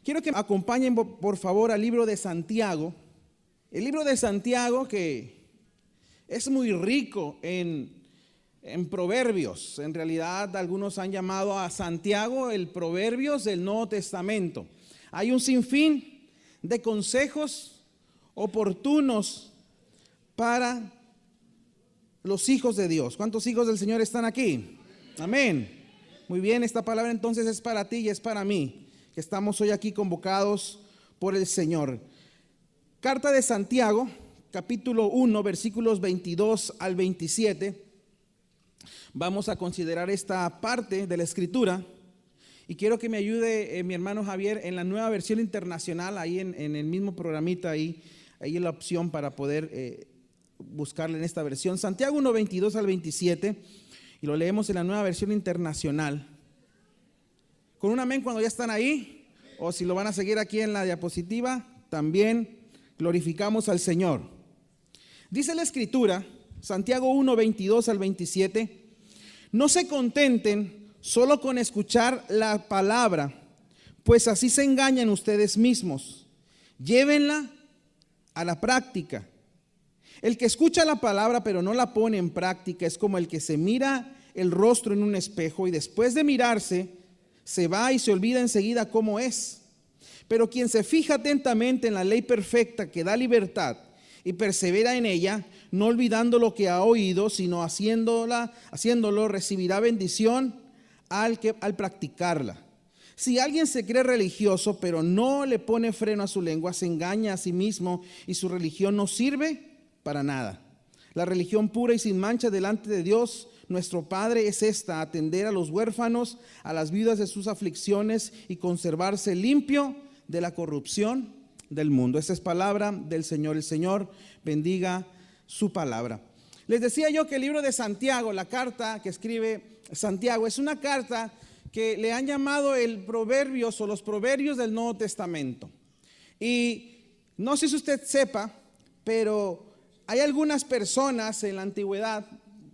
Quiero que me acompañen por favor al libro de Santiago. El libro de Santiago, que es muy rico en proverbios. En realidad algunos han llamado a Santiago el Proverbios del Nuevo Testamento. Hay un sinfín de consejos oportunos para los hijos de Dios. ¿Cuántos hijos del Señor están aquí? Amén. Muy bien, esta palabra entonces es para ti y es para mí, que estamos hoy aquí convocados por el Señor. Carta de Santiago, capítulo 1, versículos 22 al 27. Vamos a considerar esta parte de la Escritura y quiero que me ayude mi hermano Javier en la Nueva Versión Internacional, ahí en el mismo programita, ahí en la opción para poder buscarle en esta versión. Santiago 1, 22 al 27, y lo leemos en la Nueva Versión Internacional. Con un amén cuando ya están ahí, o si lo van a seguir aquí en la diapositiva, también glorificamos al Señor. Dice la Escritura, Santiago 1, 22 al 27, no se contenten solo con escuchar la palabra, pues así se engañan ustedes mismos. Llévenla a la práctica. El que escucha la palabra pero no la pone en práctica es como el que se mira el rostro en un espejo y después de mirarse se va y se olvida enseguida cómo es. Pero quien se fija atentamente en la ley perfecta que da libertad y persevera en ella, no olvidando lo que ha oído, sino haciéndolo, recibirá bendición al practicarla. Si alguien se cree religioso, pero no le pone freno a su lengua, se engaña a sí mismo y su religión no sirve para nada. La religión pura y sin mancha delante de Dios, nuestro Padre, es esta: atender a los huérfanos, a las viudas de sus aflicciones y conservarse limpio de la corrupción del mundo. Esta es palabra del Señor. El Señor bendiga su palabra. Les decía yo que el libro de Santiago, la carta que escribe Santiago, es una carta que le han llamado el Proverbios o los Proverbios del Nuevo Testamento. Y no sé si usted sepa, pero hay algunas personas en la antigüedad,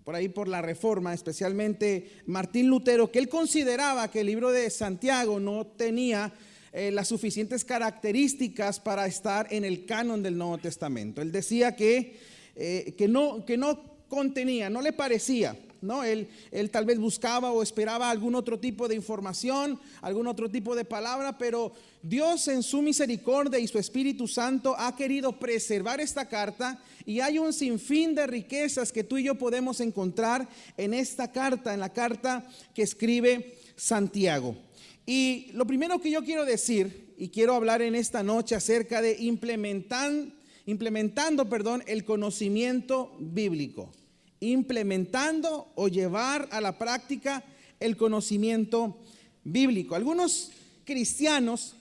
por ahí por la Reforma, especialmente Martín Lutero, que él consideraba que el libro de Santiago no tenía las suficientes características para estar en el canon del Nuevo Testamento. Él decía que no contenía, no le parecía, ¿no? Él tal vez buscaba o esperaba algún otro tipo de información, algún otro tipo de palabra, pero Dios en su misericordia y su Espíritu Santo ha querido preservar esta carta, y hay un sinfín de riquezas que tú y yo podemos encontrar en esta carta, en la carta que escribe Santiago. Y lo primero que yo quiero decir, y quiero hablar en esta noche acerca de implementando el conocimiento bíblico. Implementando o llevar a la práctica el conocimiento bíblico. Algunos cristianos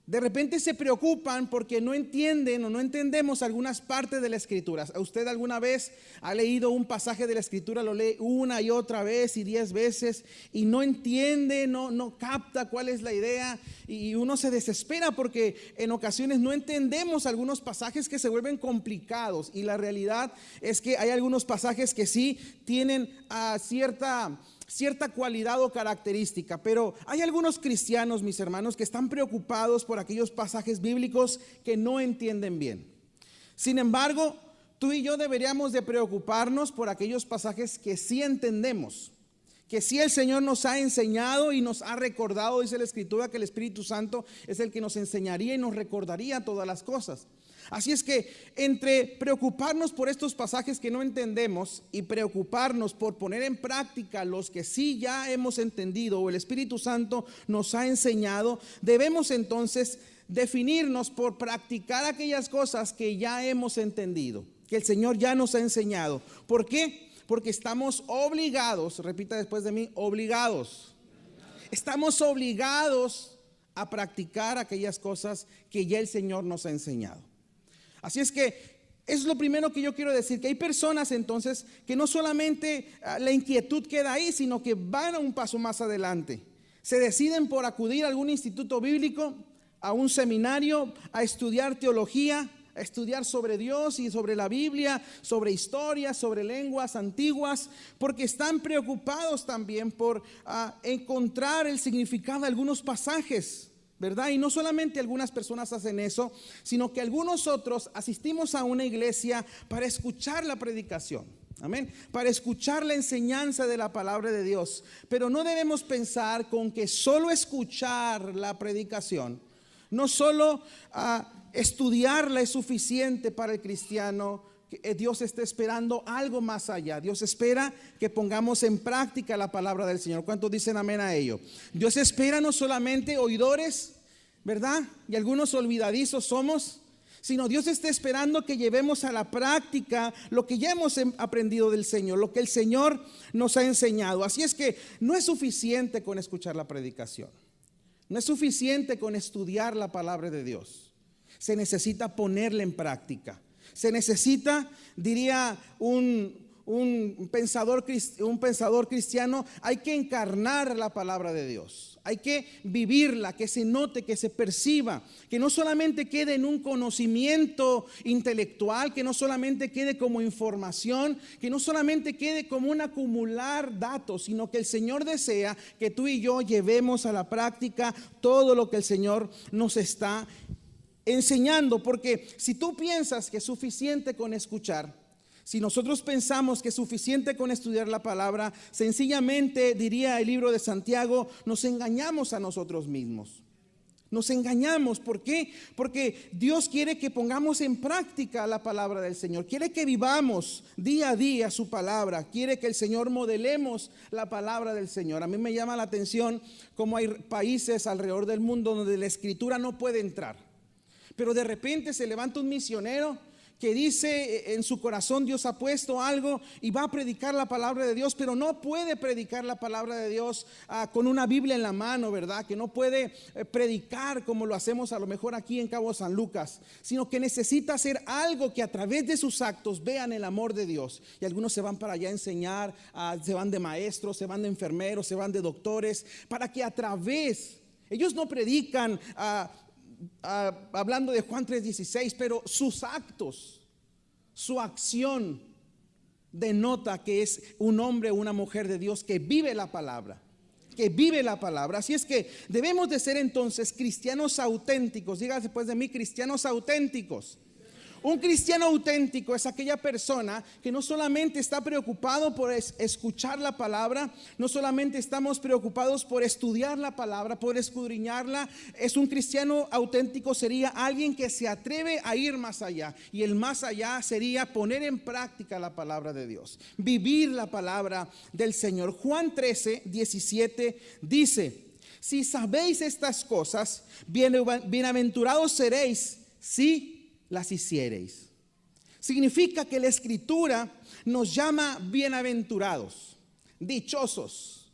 de repente se preocupan porque no entienden o no entendemos algunas partes de la Escritura. ¿Usted alguna vez ha leído un pasaje de la Escritura, lo lee una y otra vez y 10 veces y no entiende, no capta cuál es la idea, y uno se desespera porque en ocasiones no entendemos algunos pasajes que se vuelven complicados? Y la realidad es que hay algunos pasajes que sí tienen cierta cualidad o característica, pero hay algunos cristianos, mis hermanos, que están preocupados por aquellos pasajes bíblicos que no entienden bien. Sin embargo, tú y yo deberíamos de preocuparnos por aquellos pasajes que sí entendemos, que sí el Señor nos ha enseñado y nos ha recordado. Dice la Escritura que el Espíritu Santo es el que nos enseñaría y nos recordaría todas las cosas. Así es que entre preocuparnos por estos pasajes que no entendemos y preocuparnos por poner en práctica los que sí ya hemos entendido o el Espíritu Santo nos ha enseñado, debemos entonces definirnos por practicar aquellas cosas que ya hemos entendido, que el Señor ya nos ha enseñado. ¿Por qué? Porque estamos obligados, repita después de mí, obligados. Estamos obligados a practicar aquellas cosas que ya el Señor nos ha enseñado. Así es que es lo primero que yo quiero decir, que hay personas entonces que no solamente la inquietud queda ahí, sino que van a un paso más adelante. Se deciden por acudir a algún instituto bíblico, a un seminario, a estudiar teología, a estudiar sobre Dios y sobre la Biblia, sobre historia, sobre lenguas antiguas, porque están preocupados también por encontrar el significado de algunos pasajes ¿verdad? Y no solamente algunas personas hacen eso, sino que algunos otros asistimos a una iglesia para escuchar la predicación. Amén. Para escuchar la enseñanza de la palabra de Dios. Pero no debemos pensar con que solo escuchar la predicación, no solo estudiarla es suficiente para el cristiano. Dios está esperando algo más allá. Dios espera que pongamos en práctica la palabra del Señor. ¿Cuántos dicen amén a ello? Dios espera no solamente oidores, ¿verdad? Y algunos olvidadizos somos, sino Dios está esperando que llevemos a la práctica lo que ya hemos aprendido del Señor, lo que el Señor nos ha enseñado. Así es que no es suficiente con escuchar la predicación, no es suficiente con estudiar la palabra de Dios. Se necesita ponerla en práctica. Se necesita, diría un pensador cristiano, hay que encarnar la palabra de Dios. Hay que vivirla, que se note, que se perciba, que no solamente quede en un conocimiento intelectual, que no solamente quede como información, que no solamente quede como un acumular datos, sino que el Señor desea que tú y yo llevemos a la práctica todo lo que el Señor nos está enseñando. Porque si tú piensas que es suficiente con escuchar, si nosotros pensamos que es suficiente con estudiar la palabra, sencillamente, diría el libro de Santiago, nos engañamos a nosotros mismos. Nos engañamos. ¿Por qué? Porque Dios quiere que pongamos en práctica la palabra del Señor. Quiere que vivamos día a día su palabra. Quiere que el Señor modelemos la palabra del Señor. A mí me llama la atención cómo hay países alrededor del mundo donde la escritura no puede entrar. Pero de repente se levanta un misionero que dice en su corazón Dios ha puesto algo y va a predicar la palabra de Dios, pero no puede predicar la palabra de Dios con una Biblia en la mano, ¿verdad? Que no puede predicar como lo hacemos a lo mejor aquí en Cabo San Lucas, sino que necesita hacer algo que a través de sus actos vean el amor de Dios. Y algunos se van para allá a enseñar, se van de maestros, se van de enfermeros, se van de doctores, para que a través, ellos no predican hablando de Juan 3:16, pero sus actos, su acción denota que es un hombre o una mujer de Dios que vive la palabra, que vive la palabra. Así es que debemos de ser entonces cristianos auténticos. Diga después de mí, cristianos auténticos. Un cristiano auténtico es aquella persona que no solamente está preocupado por escuchar la palabra, no solamente estamos preocupados por estudiar la palabra, por escudriñarla. Es un cristiano auténtico, sería alguien que se atreve a ir más allá. Y el más allá sería poner en práctica la palabra de Dios, vivir la palabra del Señor. Juan 13:17 dice: si sabéis estas cosas, bienaventurados seréis si las hiciereis. Significa que la escritura nos llama bienaventurados, dichosos,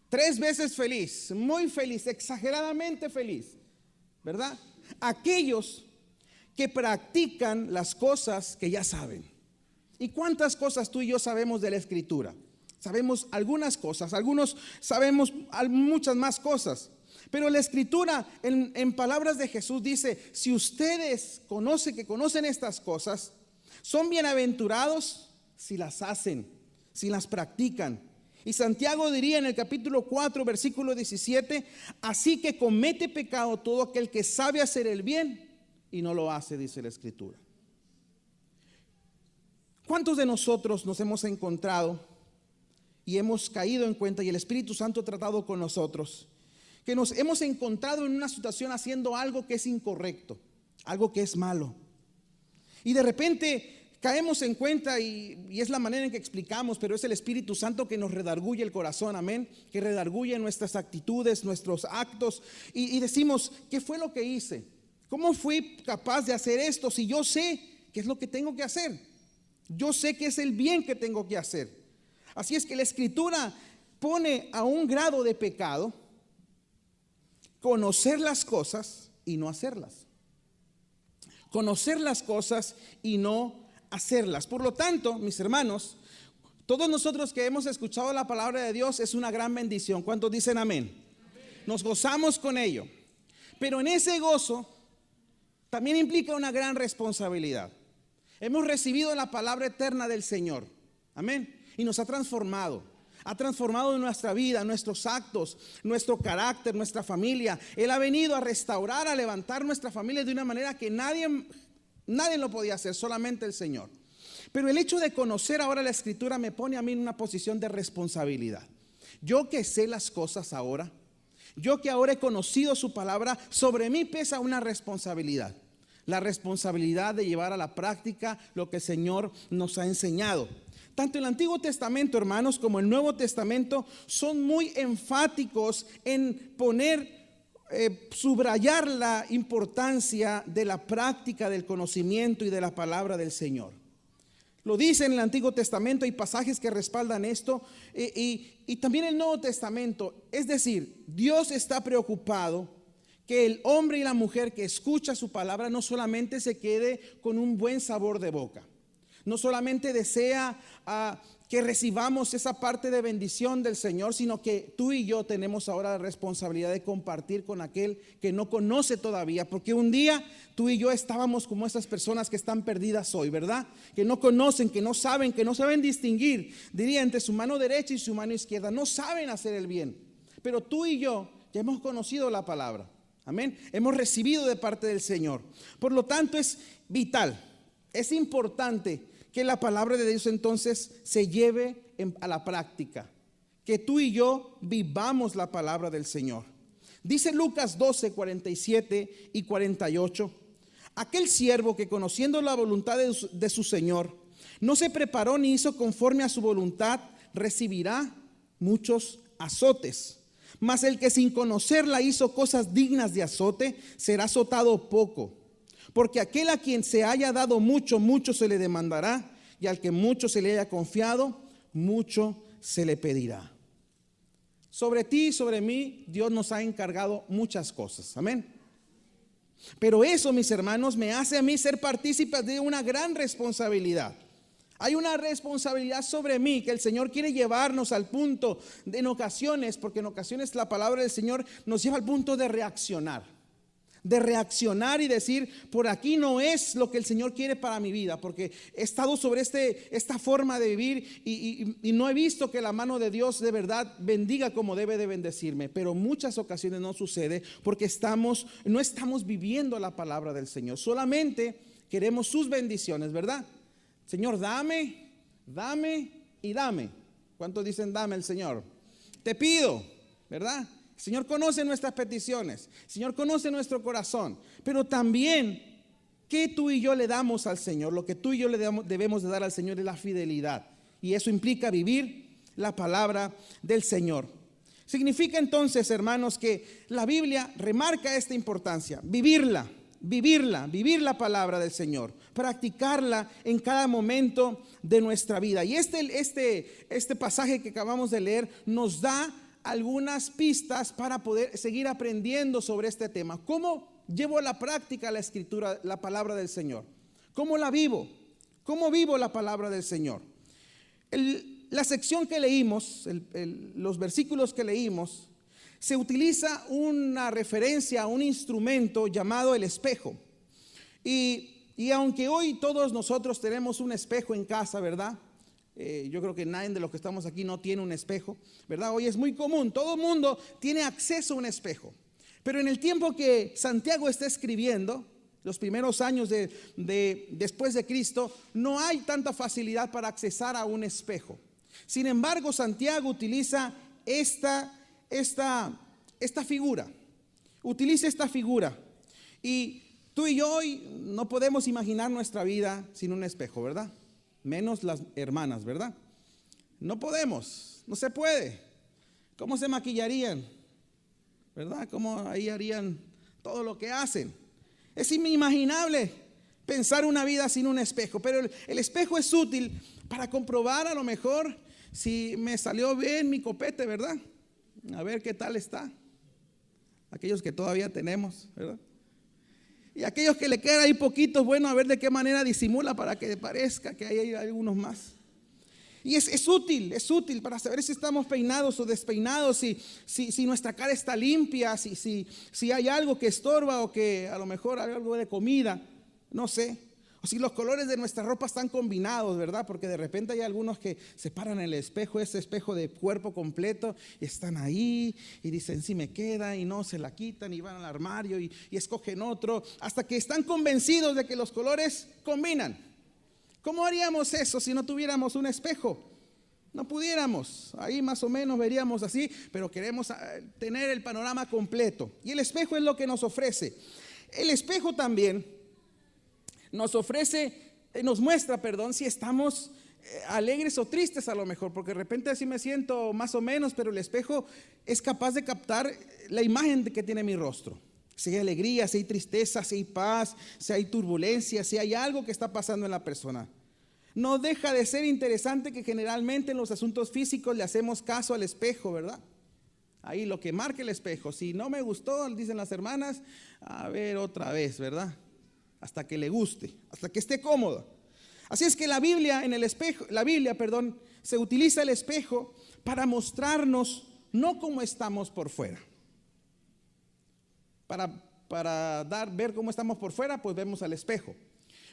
3 veces feliz, muy feliz, exageradamente feliz, ¿verdad? Aquellos que practican las cosas que ya saben. ¿Y cuántas cosas tú y yo sabemos de la escritura? Sabemos algunas cosas, algunos sabemos muchas más cosas. Pero la escritura en palabras de Jesús dice: si ustedes conocen estas cosas, son bienaventurados si las hacen, si las practican. Y Santiago diría en el capítulo 4 versículo 17: así que comete pecado todo aquel que sabe hacer el bien y no lo hace, dice la escritura. ¿Cuántos de nosotros nos hemos encontrado y hemos caído en cuenta, y el Espíritu Santo ha tratado con nosotros, que nos hemos encontrado en una situación haciendo algo que es incorrecto, algo que es malo, y de repente caemos en cuenta, y es la manera en que explicamos, pero es el Espíritu Santo que nos redarguye el corazón, amén, que redarguye nuestras actitudes, nuestros actos, y decimos: ¿qué fue lo que hice? ¿Cómo fui capaz de hacer esto si yo sé qué es lo que tengo que hacer? Yo sé que es el bien que tengo que hacer. Así es que la escritura pone a un grado de pecado conocer las cosas y no hacerlas. Conocer las cosas y no hacerlas. Por lo tanto, mis hermanos, todos nosotros que hemos escuchado la palabra de Dios es una gran bendición. ¿Cuántos dicen amén? Nos gozamos con ello. Pero en ese gozo también implica una gran responsabilidad. Hemos recibido la palabra eterna del Señor. Amén. Y nos ha transformado. ha transformado nuestra vida, nuestros actos, nuestro carácter, nuestra familia. Él ha venido a restaurar, a levantar nuestra familia de una manera que nadie lo podía hacer, solamente el Señor. Pero el hecho de conocer ahora la Escritura me pone a mí en una posición de responsabilidad. Yo que sé las cosas ahora, yo que ahora he conocido su palabra, sobre mí pesa una responsabilidad. La responsabilidad de llevar a la práctica lo que el Señor nos ha enseñado. Tanto el Antiguo Testamento, hermanos, como el Nuevo Testamento son muy enfáticos en subrayar la importancia de la práctica del conocimiento y de la palabra del Señor. Lo dice en el Antiguo Testamento, hay pasajes que respaldan esto, y también el Nuevo Testamento. Es decir, Dios está preocupado que el hombre y la mujer que escucha su palabra no solamente se quede con un buen sabor de boca, no solamente desea que recibamos esa parte de bendición del Señor, sino que tú y yo tenemos ahora la responsabilidad de compartir con aquel que no conoce todavía, porque un día tú y yo estábamos como esas personas que están perdidas hoy, ¿verdad? Que no conocen, que no saben distinguir, diría, entre su mano derecha y su mano izquierda. No saben hacer el bien, pero tú y yo ya hemos conocido la palabra. Amén. Hemos recibido de parte del Señor. Por lo tanto, es vital, es importante que la palabra de Dios entonces se lleve a la práctica, que tú y yo vivamos la palabra del Señor. Dice Lucas 12, 47 y 48: aquel siervo que, conociendo la voluntad de su Señor, no se preparó ni hizo conforme a su voluntad, recibirá muchos azotes. Mas el que sin conocerla hizo cosas dignas de azote, será azotado poco. Porque aquel a quien se haya dado mucho, mucho se le demandará, y al que mucho se le haya confiado, mucho se le pedirá. Sobre ti y sobre mí, Dios nos ha encargado muchas cosas. Amén. Pero eso, mis hermanos, me hace a mí ser partícipe de una gran responsabilidad. Hay una responsabilidad sobre mí que el Señor quiere llevarnos al punto, en ocasiones, porque en ocasiones la palabra del Señor nos lleva al punto de reaccionar y decir, por aquí no es lo que el Señor quiere para mi vida, porque he estado sobre esta forma de vivir y no he visto que la mano de Dios de verdad bendiga como debe de bendecirme. Pero muchas ocasiones no sucede porque no estamos viviendo la palabra del Señor, solamente queremos sus bendiciones, ¿verdad? Señor, dame y dame. ¿Cuántos dicen dame el Señor? Te pido, ¿verdad? El Señor conoce nuestras peticiones, el Señor conoce nuestro corazón, pero también, ¿qué tú y yo le damos al Señor? Lo que tú y yo debemos de dar al Señor es la fidelidad, y eso implica vivir la palabra del Señor. Significa entonces, hermanos, que la Biblia remarca esta importancia, vivir la palabra del Señor, practicarla en cada momento de nuestra vida. Y este pasaje que acabamos de leer nos da algunas pistas para poder seguir aprendiendo sobre este tema. ¿Cómo llevo a la práctica la Escritura, la palabra del Señor? ¿Cómo la vivo? ¿Cómo vivo la palabra del Señor? La sección que leímos, los versículos que leímos, se utiliza una referencia a un instrumento llamado el espejo. Y aunque hoy todos nosotros tenemos un espejo en casa, ¿verdad? Yo creo que nadie de los que estamos aquí no tiene un espejo, ¿verdad? Hoy es muy común, todo el mundo tiene acceso a un espejo. Pero en el tiempo que Santiago está escribiendo, los primeros años después de Cristo, no hay tanta facilidad para accesar a un espejo. Sin embargo, Santiago utiliza esta figura. Utiliza esta figura. Y tú y yo hoy no podemos imaginar nuestra vida sin un espejo, ¿verdad? Menos las hermanas, ¿verdad? No podemos, no se puede. ¿Cómo se maquillarían? ¿Verdad? ¿Cómo ahí harían todo lo que hacen? Es inimaginable pensar una vida sin un espejo. Pero el espejo es útil para comprobar a lo mejor si me salió bien mi copete, ¿verdad? A ver qué tal está. Aquellos que todavía tenemos, ¿verdad? Y aquellos que le quedan ahí poquitos, bueno, a ver de qué manera disimula para que parezca que hay algunos más. Y es útil para saber si estamos peinados o despeinados, si nuestra cara está limpia, si hay algo que estorba o que a lo mejor hay algo de comida, no sé. O si los colores de nuestra ropa están combinados, ¿verdad? Porque de repente hay algunos que se paran en el espejo, ese espejo de cuerpo completo, y están ahí y dicen, sí me queda, y no se la quitan y van al armario y escogen otro, hasta que están convencidos de que los colores combinan. ¿Cómo haríamos eso si no tuviéramos un espejo? No pudiéramos, ahí más o menos veríamos así, pero queremos tener el panorama completo. Y el espejo es lo que nos ofrece. El espejo también nos muestra, si estamos alegres o tristes a lo mejor, porque de repente así me siento más o menos, pero el espejo es capaz de captar la imagen que tiene mi rostro. Si hay alegría, si hay tristeza, si hay paz, si hay turbulencia, si hay algo que está pasando en la persona. No deja de ser interesante que generalmente en los asuntos físicos le hacemos caso al espejo, ¿verdad? Ahí lo que marca el espejo. Si no me gustó, dicen las hermanas, a ver otra vez, ¿verdad? Hasta que le guste, hasta que esté cómodo. Así es que la Biblia se utiliza el espejo para mostrarnos no cómo estamos por fuera. Para ver cómo estamos por fuera, pues vemos al espejo.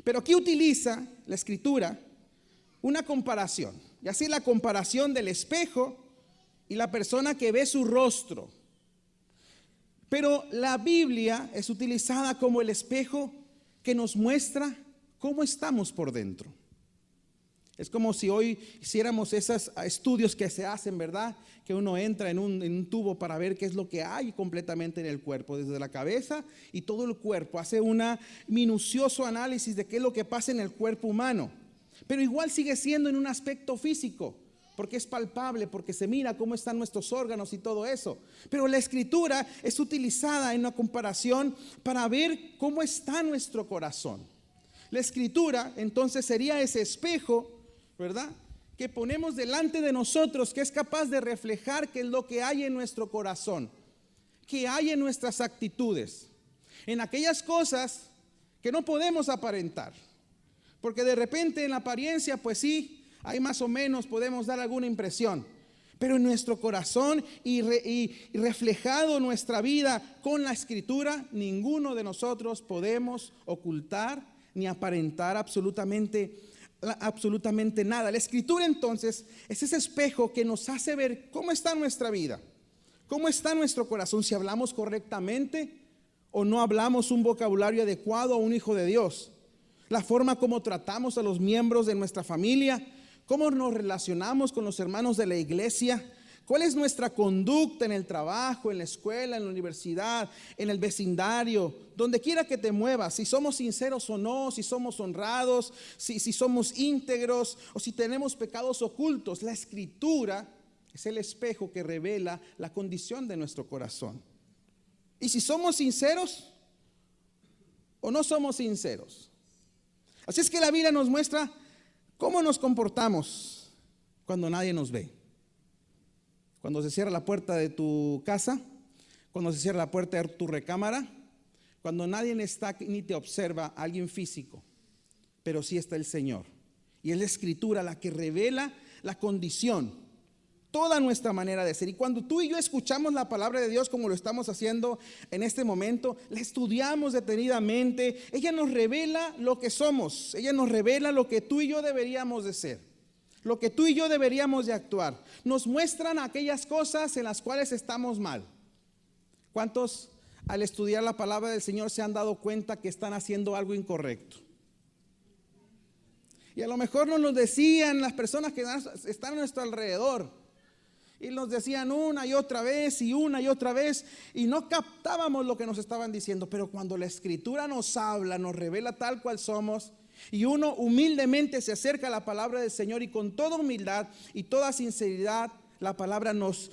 Pero aquí utiliza la Escritura una comparación, y así la comparación del espejo y la persona que ve su rostro. Pero la Biblia es utilizada como el espejo que nos muestra cómo estamos por dentro. Es como si hoy hiciéramos esos estudios que se hacen, ¿verdad? Que uno entra en un tubo para ver qué es lo que hay completamente en el cuerpo, desde la cabeza y todo el cuerpo. Hace un minucioso análisis de qué es lo que pasa en el cuerpo humano. Pero igual sigue siendo en un aspecto físico, porque es palpable, porque se mira cómo están nuestros órganos y todo eso. Pero la Escritura es utilizada en una comparación para ver cómo está nuestro corazón. La Escritura entonces sería ese espejo, ¿verdad?, que ponemos delante de nosotros, que es capaz de reflejar qué es lo que hay en nuestro corazón, qué hay en nuestras actitudes, en aquellas cosas que no podemos aparentar. Porque de repente en la apariencia, pues sí, ahí más o menos podemos dar alguna impresión. Pero en nuestro corazón y reflejado nuestra vida con la Escritura, ninguno de nosotros podemos ocultar ni aparentar absolutamente nada. La Escritura entonces es ese espejo que nos hace ver cómo está nuestra vida, cómo está nuestro corazón, si hablamos correctamente o no hablamos un vocabulario adecuado a un hijo de Dios. La forma como tratamos a los miembros de nuestra familia, cómo nos relacionamos con los hermanos de la iglesia, cuál es nuestra conducta en el trabajo, en la escuela, en la universidad, en el vecindario, donde quiera que te muevas, si somos sinceros o no, si somos honrados, si somos íntegros o si tenemos pecados ocultos. La Escritura es el espejo que revela la condición de nuestro corazón. Y si somos sinceros o no somos sinceros. Así es que la Biblia nos muestra cómo nos comportamos cuando nadie nos ve. Cuando se cierra la puerta de tu casa, cuando se cierra la puerta de tu recámara, cuando nadie está ni te observa, alguien físico, pero sí está el Señor. Y es la Escritura la que revela la condición, toda nuestra manera de ser. Y cuando tú y yo escuchamos la palabra de Dios como lo estamos haciendo en este momento, la estudiamos detenidamente, ella nos revela lo que somos, ella nos revela lo que tú y yo deberíamos de ser, lo que tú y yo deberíamos de actuar. Nos muestran aquellas cosas en las cuales estamos mal. ¿Cuántos al estudiar la palabra del Señor se han dado cuenta que están haciendo algo incorrecto? Y a lo mejor nos lo decían las personas que están a nuestro alrededor. Y nos decían una y otra vez y no captábamos lo que nos estaban diciendo. Pero cuando la Escritura nos habla, nos revela tal cual somos, y uno humildemente se acerca a la palabra del Señor y con toda humildad y toda sinceridad, la palabra nos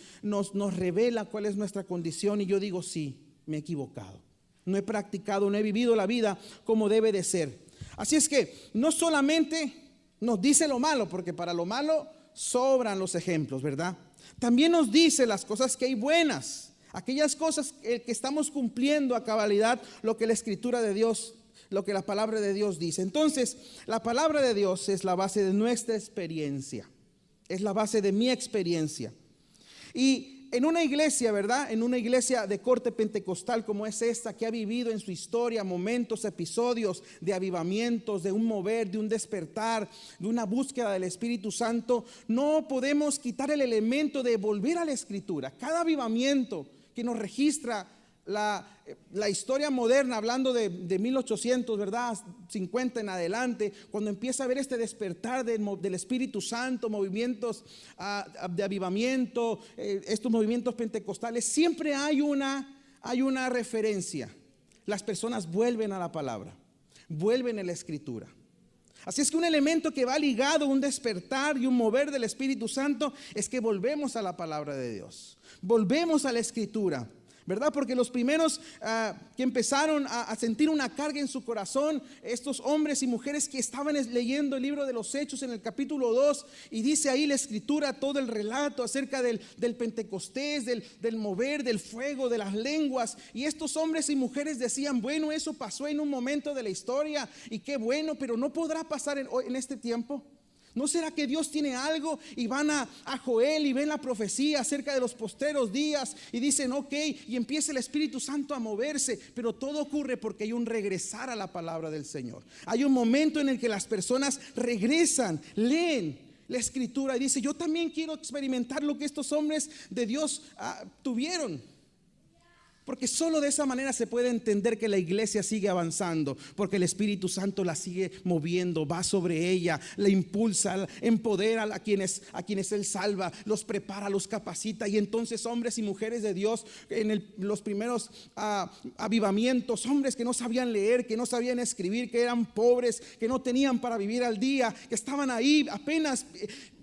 revela cuál es nuestra condición. Y yo digo, sí, me he equivocado, no he practicado, no he vivido la vida como debe de ser. Así es que no solamente nos dice lo malo, porque para lo malo sobran los ejemplos, ¿verdad? También nos dice las cosas que hay buenas, aquellas cosas que estamos cumpliendo a cabalidad, lo que la Escritura de Dios, lo que la palabra de Dios dice. Entonces, la palabra de Dios es la base de nuestra experiencia, es la base de mi experiencia. Y en una iglesia, ¿verdad? En una iglesia de corte pentecostal como es esta, que ha vivido en su historia momentos, episodios de avivamientos, de un mover, de un despertar, de una búsqueda del Espíritu Santo, no podemos quitar el elemento de volver a la Escritura. Cada avivamiento que nos registra la historia moderna, hablando de 1800, ¿verdad? 50 en adelante, cuando empieza a haber este despertar del Espíritu Santo, movimientos de avivamiento, estos movimientos pentecostales, siempre hay una referencia. Las personas vuelven a la palabra, vuelven a la Escritura. Así es que un elemento que va ligado a un despertar y un mover del Espíritu Santo es que volvemos a la palabra de Dios, volvemos a la Escritura, ¿verdad? Porque los primeros que empezaron a sentir una carga en su corazón, estos hombres y mujeres que estaban leyendo el libro de los Hechos en el capítulo 2, y dice ahí la Escritura, todo el relato acerca del Pentecostés, del mover, del fuego, de las lenguas, y estos hombres y mujeres decían, bueno, eso pasó en un momento de la historia y qué bueno, pero no podrá pasar en este tiempo. ¿No será que Dios tiene algo? Y van a Joel y ven la profecía acerca de los postreros días y dicen, ok, y empieza el Espíritu Santo a moverse, pero todo ocurre porque hay un regresar a la palabra del Señor. Hay un momento en el que las personas regresan, leen la Escritura y dicen, yo también quiero experimentar lo que estos hombres de Dios tuvieron. Porque solo de esa manera se puede entender que la iglesia sigue avanzando, porque el Espíritu Santo la sigue moviendo, va sobre ella, la impulsa, empodera a quienes Él salva, los prepara, los capacita. Y entonces hombres y mujeres de Dios en los primeros avivamientos, hombres que no sabían leer, que no sabían escribir, que eran pobres, que no tenían para vivir al día, que estaban ahí apenas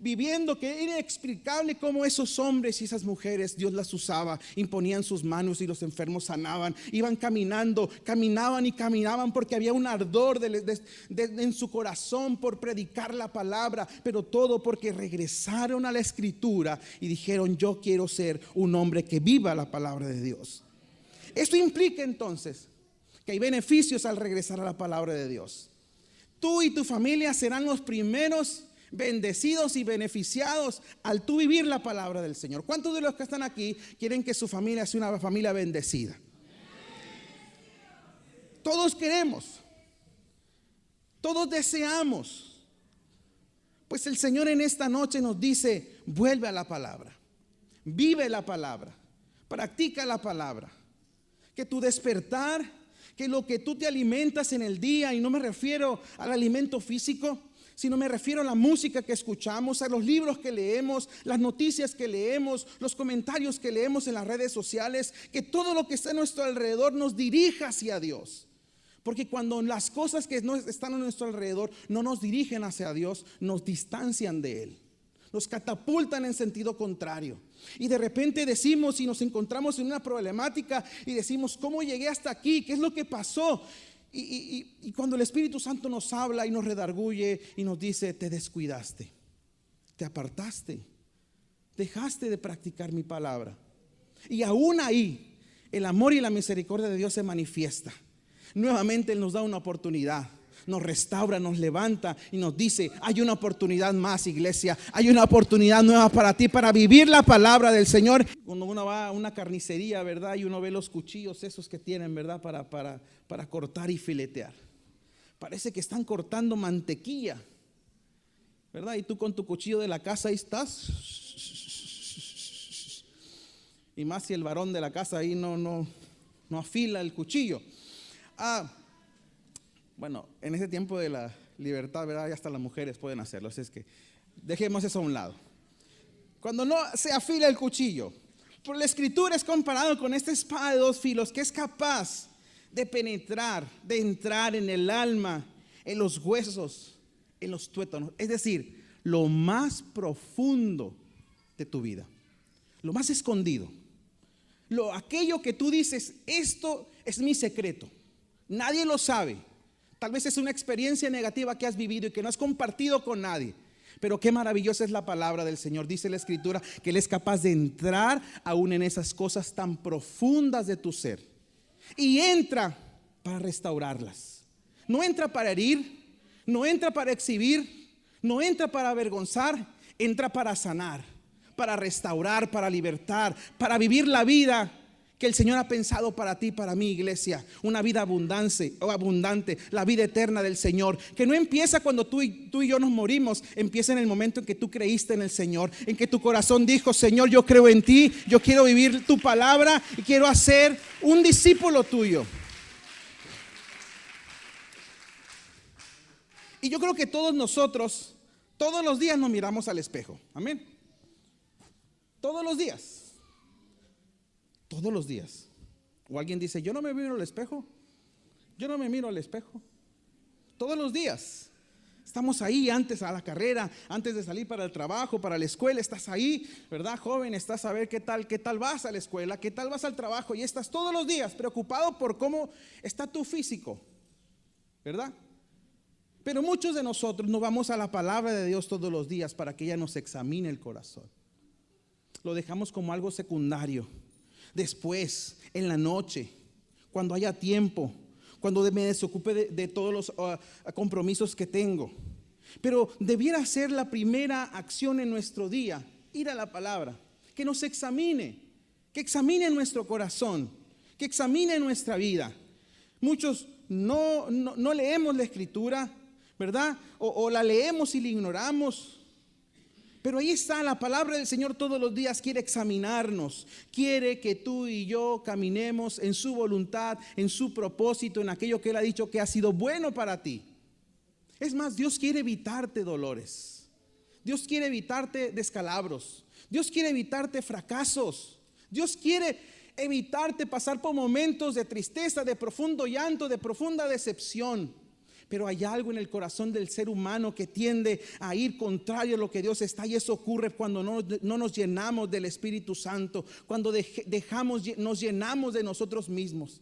viviendo, que era inexplicable cómo esos hombres y esas mujeres Dios las usaba, imponían sus manos y los enfermos sanaban, iban caminaban y caminaban porque había un ardor en su corazón por predicar la palabra, pero todo porque regresaron a la Escritura y dijeron, yo quiero ser un hombre que viva la palabra de Dios. Esto implica entonces que hay beneficios al regresar a la palabra de Dios. Tú y tu familia serán los primeros bendecidos y beneficiados al tú vivir la palabra del Señor. ¿Cuántos de los que están aquí quieren que su familia sea una familia bendecida? Todos queremos, todos deseamos. Pues el Señor en esta noche nos dice, vuelve a la palabra, vive la palabra, practica la palabra. Que tu despertar, que lo que tú te alimentas en el día, y no me refiero al alimento físico, sino me refiero a la música que escuchamos, a los libros que leemos, las noticias que leemos, los comentarios que leemos en las redes sociales, que todo lo que está a nuestro alrededor nos dirija hacia Dios. Porque cuando las cosas que no están a nuestro alrededor no nos dirigen hacia Dios, nos distancian de Él, nos catapultan en sentido contrario. Y de repente decimos y nos encontramos en una problemática y decimos, ¿cómo llegué hasta aquí? ¿Qué es lo que pasó? Y cuando el Espíritu Santo nos habla y nos redarguye y nos dice, te descuidaste, te apartaste, dejaste de practicar mi palabra. Y aún ahí el amor y la misericordia de Dios se manifiesta. Nuevamente Él nos da una oportunidad, nos restaura, nos levanta y nos dice, hay una oportunidad más, iglesia, hay una oportunidad nueva para ti, para vivir la palabra del Señor. Cuando uno va a una carnicería, ¿verdad? Y uno ve los cuchillos esos que tienen, ¿verdad? Para cortar y filetear. Parece que están cortando mantequilla, ¿verdad? Y tú con tu cuchillo de la casa ahí estás. Y más si el varón de la casa ahí no afila el cuchillo. Bueno, en ese tiempo de la libertad, ¿verdad? Ya hasta las mujeres pueden hacerlo, así es que dejemos eso a un lado. Cuando no se afila el cuchillo, por la Escritura es comparado con esta espada de dos filos que es capaz de penetrar, de entrar en el alma, en los huesos, en los tuétanos, es decir, lo más profundo de tu vida, lo más escondido, aquello que tú dices, esto es mi secreto, nadie lo sabe. Tal vez es una experiencia negativa que has vivido y que no has compartido con nadie. Pero qué maravillosa es la palabra del Señor. Dice la Escritura que Él es capaz de entrar aún en esas cosas tan profundas de tu ser. Y entra para restaurarlas. No entra para herir, no entra para exhibir, no entra para avergonzar, entra para sanar, para restaurar, para libertar, para vivir la vida que el Señor ha pensado para ti, para mí, iglesia. Una vida abundante, la vida eterna del Señor, que no empieza cuando tú y yo nos morimos, empieza en el momento en que tú creíste en el Señor, en que tu corazón dijo: Señor, yo creo en ti, yo quiero vivir tu palabra y quiero hacer un discípulo tuyo. Y yo creo que todos nosotros, todos los días nos miramos al espejo. Amén. Todos los días. Todos los días. O alguien dice: yo no me miro al espejo. Yo no me miro al espejo. Todos los días. Estamos ahí antes a la carrera, antes de salir para el trabajo, para la escuela. Estás ahí, ¿verdad, joven? Estás a ver qué tal vas a la escuela, qué tal vas al trabajo. Y estás todos los días preocupado por cómo está tu físico, ¿verdad? Pero muchos de nosotros no vamos a la palabra de Dios todos los días para que ella nos examine el corazón. Lo dejamos como algo secundario. Después, en la noche, cuando haya tiempo, cuando me desocupe de todos los compromisos que tengo. Pero debiera ser la primera acción en nuestro día, ir a la palabra, que nos examine, que examine nuestro corazón, que examine nuestra vida. Muchos no leemos la Escritura, ¿verdad? O la leemos y la ignoramos. Pero ahí está, la palabra del Señor todos los días quiere examinarnos, quiere que tú y yo caminemos en su voluntad, en su propósito, en aquello que Él ha dicho que ha sido bueno para ti. Es más, Dios quiere evitarte dolores, Dios quiere evitarte descalabros, Dios quiere evitarte fracasos, Dios quiere evitarte pasar por momentos de tristeza, de profundo llanto, de profunda decepción. Pero hay algo en el corazón del ser humano que tiende a ir contrario a lo que Dios está, y eso ocurre cuando no nos llenamos del Espíritu Santo, cuando nos llenamos de nosotros mismos.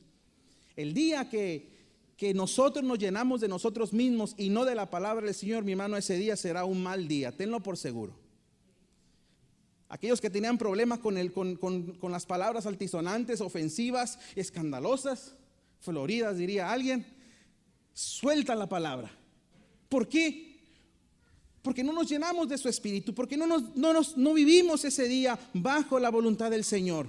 El día que nosotros nos llenamos de nosotros mismos y no de la palabra del Señor, mi hermano, ese día será un mal día, tenlo por seguro. Aquellos que tenían problemas con las palabras altisonantes, ofensivas, escandalosas, floridas, diría alguien, suelta la palabra. ¿Por qué? Porque no nos llenamos de su espíritu, porque no vivimos ese día bajo la voluntad del Señor.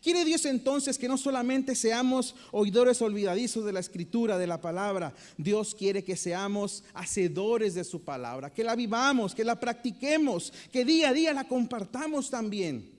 Quiere Dios entonces que no solamente seamos oidores olvidadizos de la Escritura, de la palabra. Dios quiere que seamos hacedores de su palabra, que la vivamos, que la practiquemos, que día a día la compartamos también.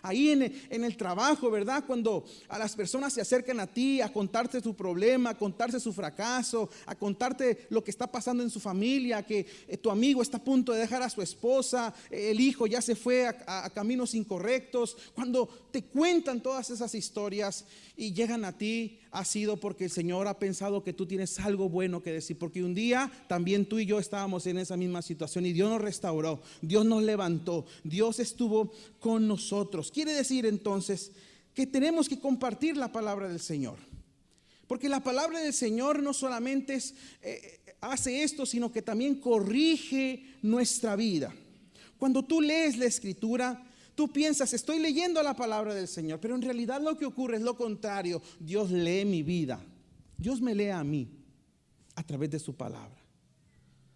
Ahí en el trabajo, ¿verdad? Cuando a las personas se acercan a ti a contarte su problema, a contarte su fracaso, a contarte lo que está pasando en su familia, que tu amigo está a punto de dejar a su esposa, el hijo ya se fue a caminos incorrectos. Cuando te cuentan todas esas historias y llegan a ti, ha sido porque el Señor ha pensado que tú tienes algo bueno que decir, porque un día también tú y yo estábamos en esa misma situación y Dios nos restauró, Dios nos levantó, Dios estuvo con nosotros. Quiere decir entonces que tenemos que compartir la palabra del Señor, porque la palabra del Señor no solamente hace esto, sino que también corrige nuestra vida. Cuando tú lees la Escritura, tú piensas: estoy leyendo la palabra del Señor, pero en realidad lo que ocurre es lo contrario. Dios lee mi vida, Dios me lee a mí a través de su palabra,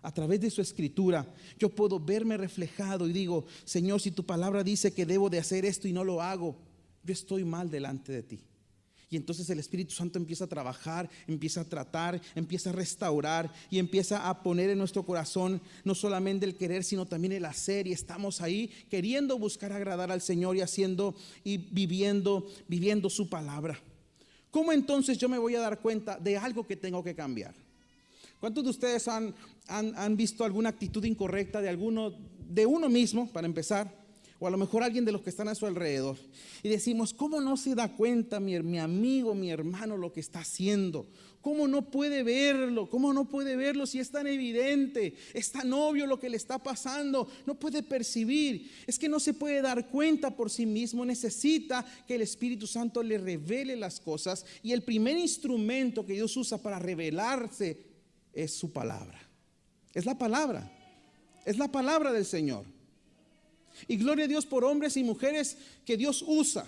a través de su Escritura. Yo puedo verme reflejado y digo: Señor, si tu palabra dice que debo de hacer esto y no lo hago, yo estoy mal delante de ti. Y entonces el Espíritu Santo empieza a trabajar, empieza a tratar, empieza a restaurar y empieza a poner en nuestro corazón no solamente el querer, sino también el hacer. Y estamos ahí queriendo buscar agradar al Señor y haciendo y viviendo su palabra. ¿Cómo entonces yo me voy a dar cuenta de algo que tengo que cambiar? ¿Cuántos de ustedes han visto alguna actitud incorrecta de uno mismo, para empezar? O a lo mejor alguien de los que están a su alrededor. Y decimos: ¿cómo no se da cuenta mi amigo, mi hermano, lo que está haciendo? ¿Cómo no puede verlo? ¿Cómo no puede verlo si es tan evidente? Es tan obvio lo que le está pasando. No puede percibir. Es que no se puede dar cuenta por sí mismo. Necesita que el Espíritu Santo le revele las cosas. Y el primer instrumento que Dios usa para revelarse es su palabra. Es la palabra. Es la palabra del Señor. Y gloria a Dios por hombres y mujeres que Dios usa.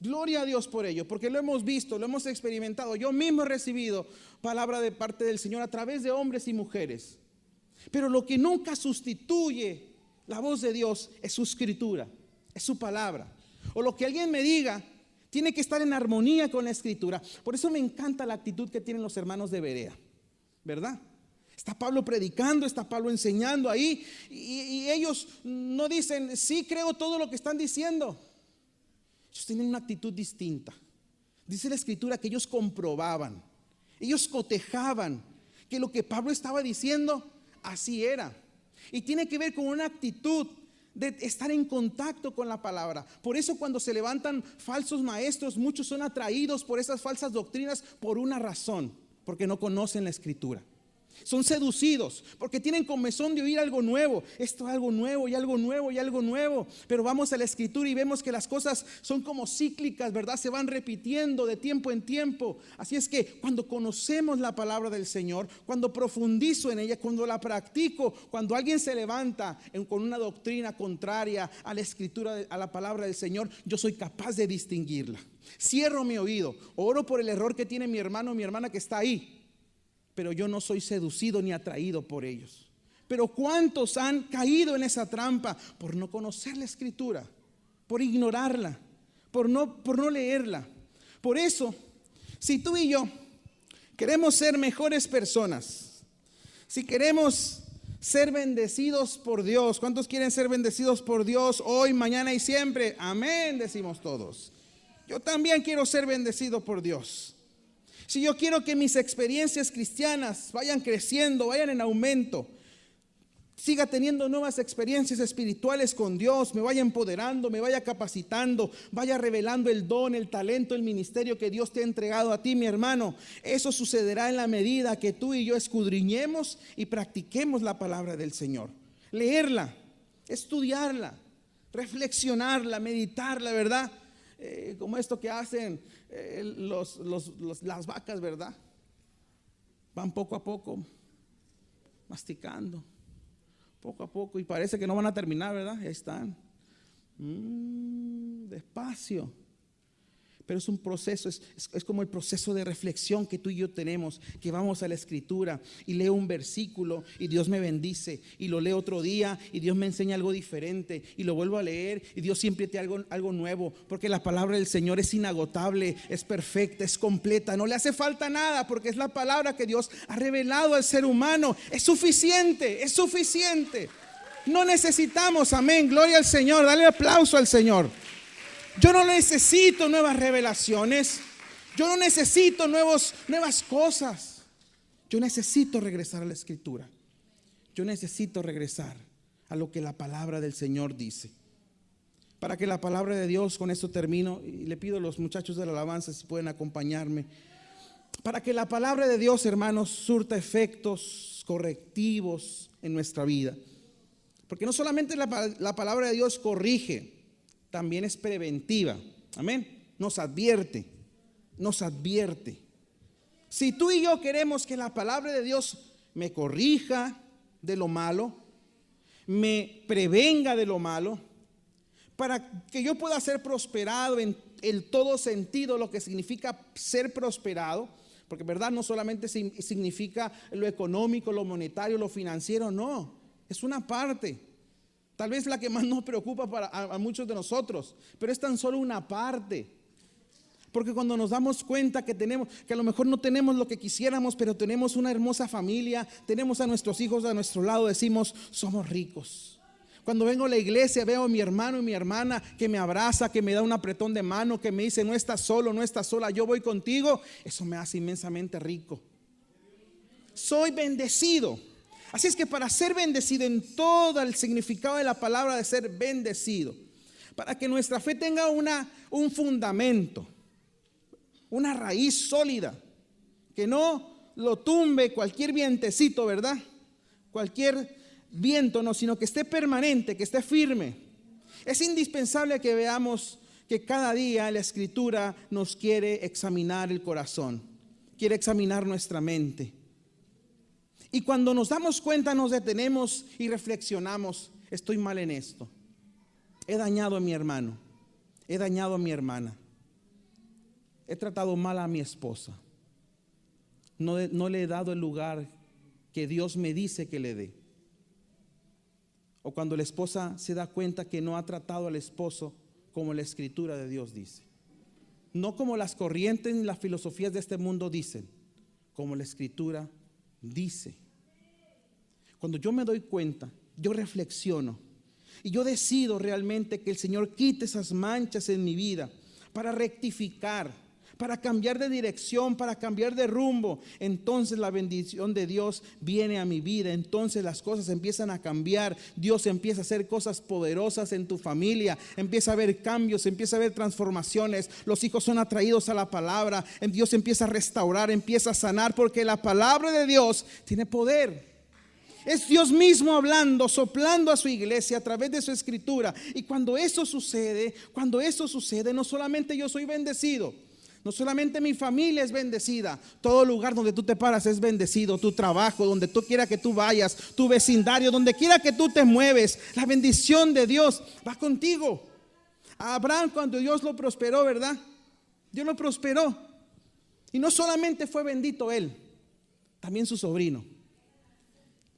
Gloria a Dios por ello, porque lo hemos visto, lo hemos experimentado. Yo mismo he recibido palabra de parte del Señor a través de hombres y mujeres. Pero lo que nunca sustituye la voz de Dios es su Escritura. es su palabra. O lo que alguien me diga tiene que estar en armonía con la Escritura. Por eso me encanta la actitud que tienen los hermanos de Berea, ¿verdad? Está Pablo predicando, está Pablo enseñando ahí, y ellos no dicen, sí, creo todo lo que están diciendo. Ellos tienen una actitud distinta. Dice la Escritura que ellos comprobaban, ellos cotejaban que lo que Pablo estaba diciendo así era. Y tiene que ver con una actitud de estar en contacto con la palabra. Por eso cuando se levantan falsos maestros, muchos son atraídos por esas falsas doctrinas por una razón: porque no conocen la Escritura. Son seducidos porque tienen comezón de oír algo nuevo. Esto es algo nuevo y algo nuevo y algo nuevo. Pero vamos a la Escritura y vemos que las cosas son como cíclicas, ¿verdad? Se van repitiendo de tiempo en tiempo. Así es que cuando conocemos la palabra del Señor, cuando profundizo en ella, cuando la practico, cuando alguien se levanta con una doctrina contraria a la Escritura, a la palabra del Señor, yo soy capaz de distinguirla. Cierro mi oído, oro por el error que tiene mi hermano o mi hermana que está ahí, pero yo no soy seducido ni atraído por ellos. Pero ¿cuántos han caído en esa trampa por no conocer la Escritura, por ignorarla, por no leerla? Por eso, si tú y yo queremos ser mejores personas, si queremos ser bendecidos por Dios, ¿cuántos quieren ser bendecidos por Dios hoy, mañana y siempre? Amén, decimos todos. Yo también quiero ser bendecido por Dios. Si yo quiero que mis experiencias cristianas vayan creciendo, vayan en aumento, siga teniendo nuevas experiencias espirituales con Dios, me vaya empoderando, me vaya capacitando, vaya revelando el don, el talento, el ministerio que Dios te ha entregado a ti, mi hermano, eso sucederá en la medida que tú y yo escudriñemos y practiquemos la palabra del Señor. Leerla, estudiarla, reflexionarla, meditarla, ¿verdad? Como esto que hacen las vacas, ¿verdad? Van poco a poco masticando, poco a poco, y parece que no van a terminar, ¿verdad? Ahí están, despacio. Pero es un proceso, es como el proceso de reflexión que tú y yo tenemos, que vamos a la Escritura y leo un versículo y Dios me bendice, y lo leo otro día y Dios me enseña algo diferente, y lo vuelvo a leer y Dios siempre te da algo nuevo, porque la palabra del Señor es inagotable, es perfecta, es completa, no le hace falta nada, porque es la palabra que Dios ha revelado al ser humano. Es suficiente, es suficiente. No necesitamos, amén, gloria al Señor, dale aplauso al Señor. Yo no necesito nuevas revelaciones. Yo no necesito nuevas cosas. Yo necesito regresar a la Escritura. Yo necesito regresar a lo que la palabra del Señor dice. Para que la palabra de Dios, con esto termino, y le pido a los muchachos de la alabanza si pueden acompañarme. Para que la palabra de Dios, hermanos, surta efectos correctivos en nuestra vida. Porque no solamente la palabra de Dios corrige, también es preventiva. Amén. Nos advierte. Si tú y yo queremos que la palabra de Dios me corrija de lo malo, me prevenga de lo malo, para que yo pueda ser prosperado en todo sentido, lo que significa ser prosperado, porque verdad no solamente significa lo económico, lo monetario, lo financiero, no, es una parte. Tal vez la que más nos preocupa a muchos de nosotros, pero es tan solo una parte. Porque cuando nos damos cuenta que a lo mejor no tenemos lo que quisiéramos, pero tenemos una hermosa familia, tenemos a nuestros hijos a nuestro lado, decimos, somos ricos. Cuando vengo a la iglesia, veo a mi hermano y mi hermana que me abraza, que me da un apretón de mano, que me dice, no estás solo, no estás sola, yo voy contigo. Eso me hace inmensamente rico. Soy bendecido. Así es que para ser bendecido en todo el significado de la palabra de ser bendecido, para que nuestra fe tenga un fundamento, una raíz sólida, que no lo tumbe cualquier vientecito, ¿verdad? Cualquier viento, no, sino que esté permanente, que esté firme. Es indispensable que veamos que cada día la Escritura nos quiere examinar el corazón, quiere examinar nuestra mente. Y cuando nos damos cuenta, nos detenemos y reflexionamos, estoy mal en esto. He dañado a mi hermano, he dañado a mi hermana, he tratado mal a mi esposa, no le he dado el lugar que Dios me dice que le dé. o cuando la esposa se da cuenta que no ha tratado al esposo como la Escritura de Dios dice. No como las corrientes ni las filosofías de este mundo dicen, como la Escritura dice. Cuando yo me doy cuenta, yo reflexiono y yo decido realmente que el Señor quite esas manchas en mi vida para rectificar, para cambiar de dirección, para cambiar de rumbo, entonces la bendición de Dios viene a mi vida. Entonces las cosas empiezan a cambiar. Dios empieza a hacer cosas poderosas en tu familia. Empieza a haber cambios, empieza a haber transformaciones. Los hijos son atraídos a la palabra. Dios empieza a restaurar, empieza a sanar, porque la palabra de Dios tiene poder. Es Dios mismo hablando, soplando a su iglesia a través de su Escritura. Y cuando eso sucede, no solamente yo soy bendecido, no solamente mi familia es bendecida, todo lugar donde tú te paras es bendecido, tu trabajo, donde tú quieras que tú vayas, tu vecindario, donde quiera que tú te mueves, la bendición de Dios va contigo. A Abraham, cuando Dios lo prosperó, ¿verdad? Dios lo prosperó. Y no solamente fue bendito él, también su sobrino.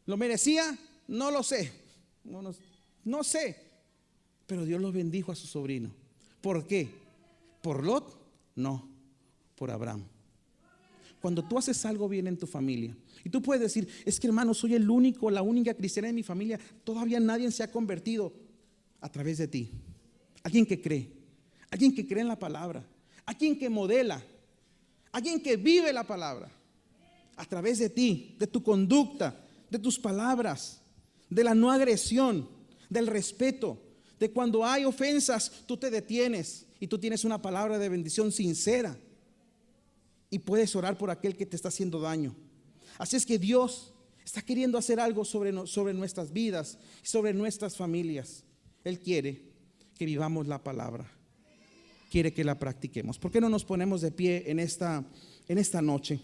¿Lo merecía? No lo sé. No sé. Pero Dios lo bendijo a su sobrino. ¿Por qué? ¿Por Lot? No, por Abraham. Cuando tú haces algo bien en tu familia, y tú puedes decir, es que hermano, soy el único, la única cristiana en mi familia, todavía nadie se ha convertido. A través de ti, alguien que cree en la palabra, alguien que modela, alguien que vive la palabra. A través de ti, de tu conducta, de tus palabras, de la no agresión, del respeto, de cuando hay ofensas, tú te detienes y tú tienes una palabra de bendición sincera y puedes orar por aquel que te está haciendo daño. Así es que Dios está queriendo hacer algo sobre nuestras vidas y sobre nuestras familias. Él quiere que vivamos la palabra, quiere que la practiquemos. ¿Por qué no nos ponemos de pie en esta noche?